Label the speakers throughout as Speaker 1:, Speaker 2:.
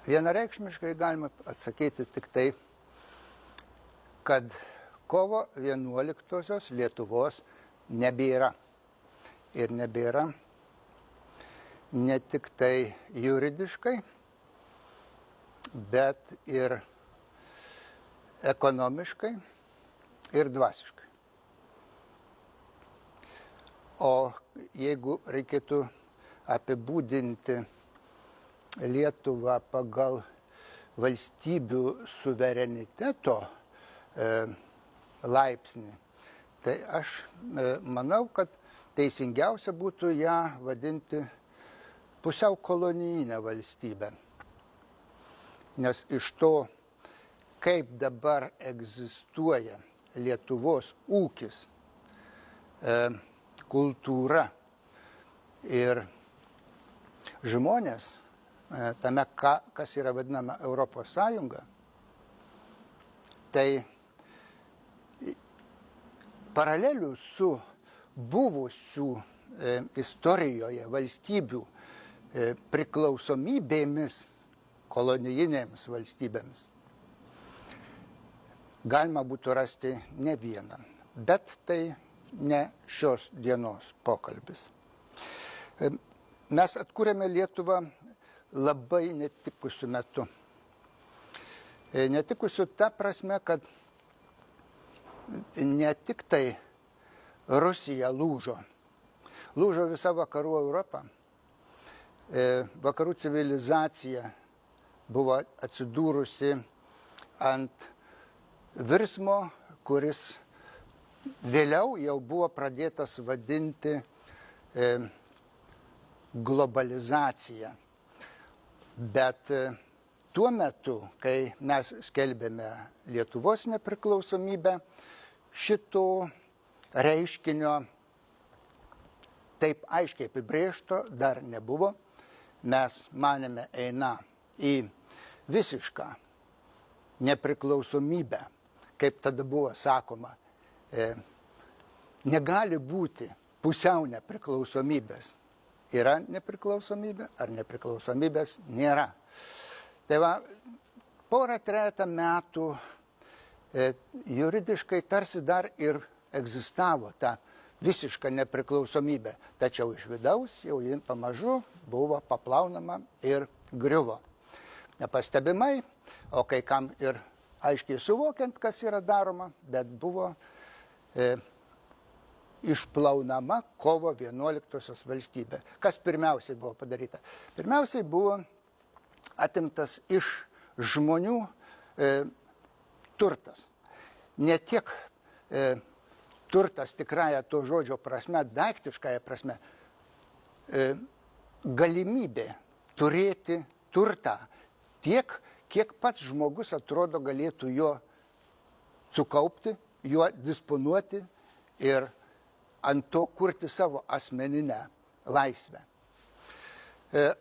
Speaker 1: Vienareikšmiškai galima atsakyti tik tai, kad kovo 11-osios Lietuvos nebėra. Ir nebėra ne tik tai juridiškai, bet ir ekonomiškai ir dvasiškai. O jeigu reikėtų apibūdinti Lietuvą pagal valstybių suvereniteto laipsnį, tai aš manau, kad teisingiausia būtų ją vadinti pusiau kolonijinę valstybę. Nes iš to, kaip dabar egzistuoja Lietuvos ūkis, kultūra ir žmonės, tame, kas yra vadinama Europos Sąjunga, tai paralelių su buvusių istorijoje valstybių priklausomybėmis kolonijinėms valstybėms galima būtų rasti ne vieną, bet tai ne šios dienos pokalbis. Mes atkūrėme Lietuvą labai netikusiu metu. Netikusiu ta prasme, kad ne tik tai Rusija lūžo. Lūžo visa vakarų Europa. Vakarų civilizacija buvo atsidūrusi ant virsmo, kuris vėliau jau buvo pradėtas vadinti globalizacija. Bet tuo metu, kai mes skelbėme Lietuvos nepriklausomybę, šito reiškinio taip aiškiai apibrėžto dar nebuvo. Mes manėme eina į visišką nepriklausomybę, kaip tada buvo sakoma. Negali būti pusiau nepriklausomybės. Yra nepriklausomybė ar nepriklausomybės nėra. Tai va, porą-trejetą metų juridiškai tarsi dar ir egzistavo ta visiška nepriklausomybė, tačiau iš vidaus jau ji pamažu buvo paplaunama ir griuvo. Nepastebimai, o kai kam ir aiškiai suvokiant, kas yra daroma, bet buvo išplaunama kovo 11-osios valstybė. Kas pirmiausiai buvo padaryta? Pirmiausiai buvo atimtas iš žmonių turtas. Ne tiek turtas tikrąją to žodžio prasme, daiktiškąją prasme, galimybė turėti turtą tiek, kiek pats žmogus atrodo galėtų jo sukaupti, juo disponuoti ir ant to kurti savo asmeninę laisvę.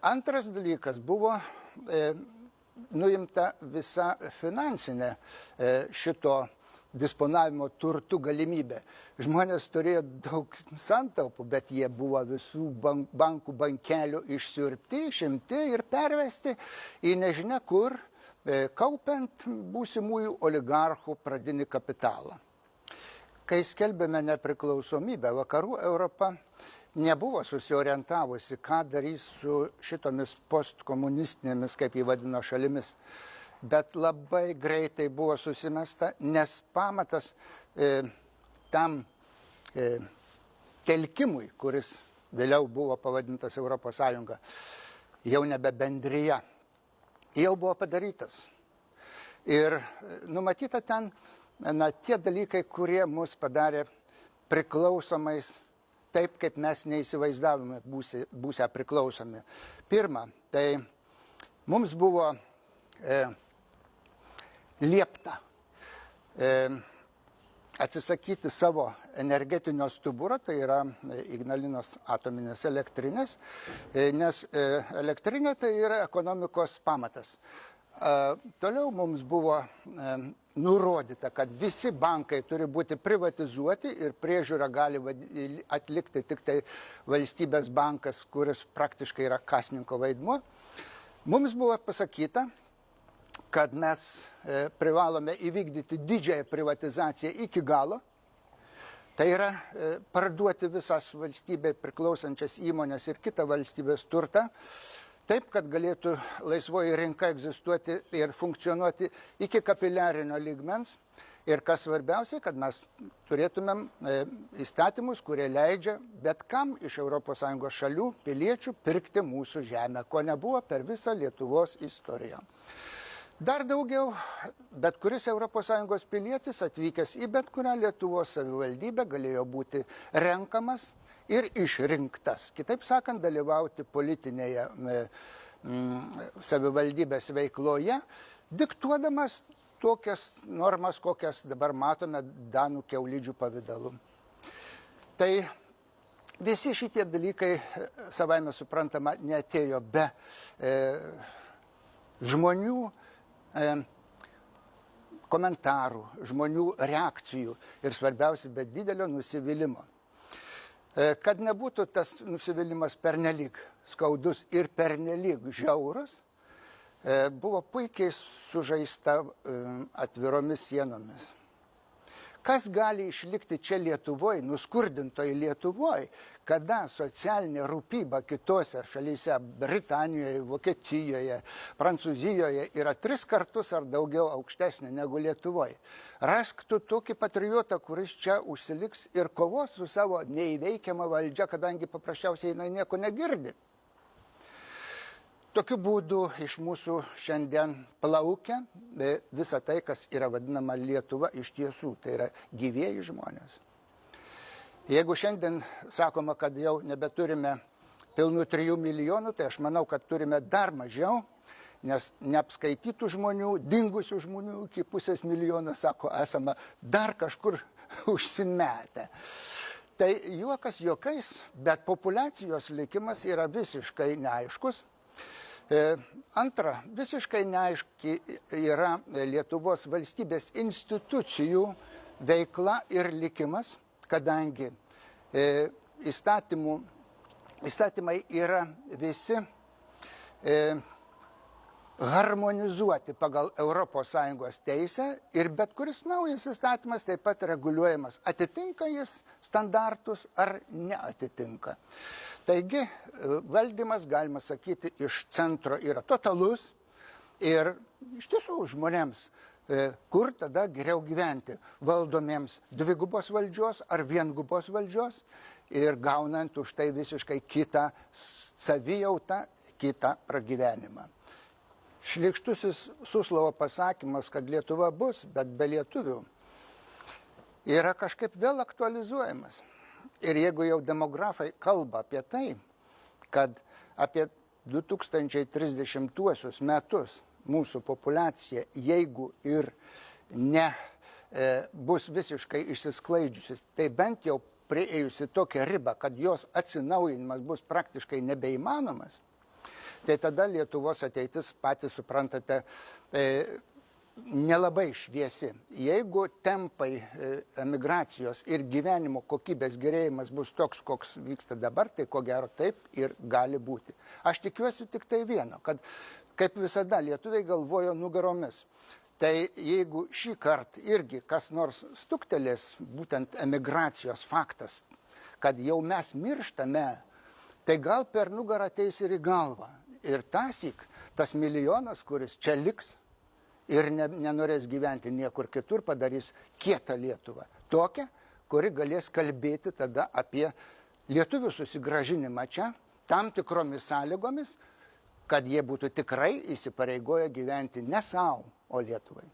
Speaker 1: Antras dalykas buvo nuimta visa finansinė šito disponavimo turtų galimybė. Žmonės turėjo daug santaupų, bet jie buvo visų bankų bankelių išsiurbti, išimti ir pervesti į nežinia kur, kaupiant būsimųjų oligarchų pradinį kapitalą. Kai skelbėme nepriklausomybę, vakarų Europa nebuvo susiorientavusi, ką darys su šitomis postkomunistinėmis, kaip jį vadino, šalimis. Bet labai greitai buvo susimesta, nes pamatas tam telkimui, kuris vėliau buvo pavadintas Europos Sąjunga, jau nebe bendrija, jau buvo padarytas. Ir numatyta ten tie dalykai, kurie mus padarė priklausomais taip, kaip mes neįsivaizdavome būsę priklausomi. Pirma, tai mums buvo liepta atsisakyti savo energetinio stuburo, tai yra Ignalinos atominės elektrinės, nes elektrinė tai yra ekonomikos pamatas. Toliau mums buvo nurodyta, kad visi bankai turi būti privatizuoti ir priežiūrą gali atlikti tik tai valstybės bankas, kuris praktiškai yra kasininko vaidmuo. Mums buvo pasakyta, kad mes privalome įvykdyti didžiąją privatizaciją iki galo. Tai yra parduoti visas valstybei priklausančias įmonės ir kitą valstybės turtą, taip, kad galėtų laisvoji rinka egzistuoti ir funkcionuoti iki kapiliarinio lygmens. Ir kas svarbiausia, kad mes turėtumėm įstatymus, kurie leidžia bet kam iš ES šalių piliečių pirkti mūsų žemę, ko nebuvo per visą Lietuvos istoriją. Dar daugiau, bet kuris ES pilietis atvykęs į bet kurią Lietuvos savivaldybę galėjo būti renkamas ir išrinktas. Kitaip sakant, dalyvauti politinėje savivaldybės veikloje, diktuodamas tokias normas, kokias dabar matome danų kiaulidžių pavidalu. Tai visi šitie dalykai, savaime suprantama, neatėjo be žmonių komentarų, žmonių reakcijų ir svarbiausia, be didelio nusivylimo. Kad nebūtų tas nusivylimas pernelyg skaudus ir pernelyg žiaurus, buvo puikiai sužaista atviromis sienomis. Kas gali išlikti čia Lietuvoje, nuskurdintoje Lietuvoje, kada socialinė rūpyba kitose šalyse, Britanijoje, Vokietijoje, Prancūzijoje yra 3 kartus ar daugiau aukštesnė negu Lietuvoje. Rask tu tokį patriotą, kuris čia užsiliks ir kovos su savo neįveikiama valdžia, kadangi paprasčiausiai jinai nieko negirdi. Tokiu būdu iš mūsų šiandien plaukia visa tai, kas yra vadinama Lietuva iš tiesų, tai yra gyvieji žmonės. Jeigu šiandien sakoma, kad jau nebeturime pilnų 3 milijonų, tai aš manau, kad turime dar mažiau, nes neapskaitytų žmonių, dingusių žmonių iki 500 milijonų, sako, esame dar kažkur užsimetę. Tai juokas juokais, bet populiacijos likimas yra visiškai neaiškus. Antra, visiškai neaiški yra Lietuvos valstybės institucijų veikla ir likimas, kadangi įstatymai yra visi harmonizuoti pagal ES teisę ir bet kuris naujas įstatymas taip pat reguliuojamas, atitinka jis standartus ar neatitinka. Taigi, valdymas, galima sakyti, iš centro yra totalus ir iš tiesų žmonėms, kur tada geriau gyventi, valdomiems dvigubos valdžios ar viengubos valdžios ir gaunant už tai visiškai kitą savijautą, kitą pragyvenimą. Šlykštusis Suslovo pasakymas, kad Lietuva bus, bet be lietuvių, yra kažkaip vėl aktualizuojamas. Ir jeigu jau demografai kalba apie tai, kad apie 2030 metus mūsų populiacija, jeigu ir ne bus visiškai išsisklaidžiusi, tai bent jau priėjusi tokią ribą, kad jos atsinaujinimas bus praktiškai nebeįmanomas, tai tada Lietuvos ateitis, patys suprantate, nelabai šviesi. Jeigu tempai emigracijos ir gyvenimo kokybės gerėjimas bus toks, koks vyksta dabar, tai ko gero taip ir gali būti. Aš tikiuosi tik tai vieno, kad kaip visada lietuviai galvojo nugaromis. Tai jeigu šį kartą irgi kas nors stuktelės, būtent emigracijos faktas, kad jau mes mirštame, tai gal per nugarą ateis ir į galvą. Ir tąsyk tas milijonas, kuris čia liks, ir nenorės gyventi niekur kitur, padarys kietą Lietuvą. Tokią, kuri galės kalbėti tada apie lietuvių susigrąžinimą čia, tam tikromis sąlygomis, kad jie būtų tikrai įsipareigoję gyventi ne savo, o Lietuvai.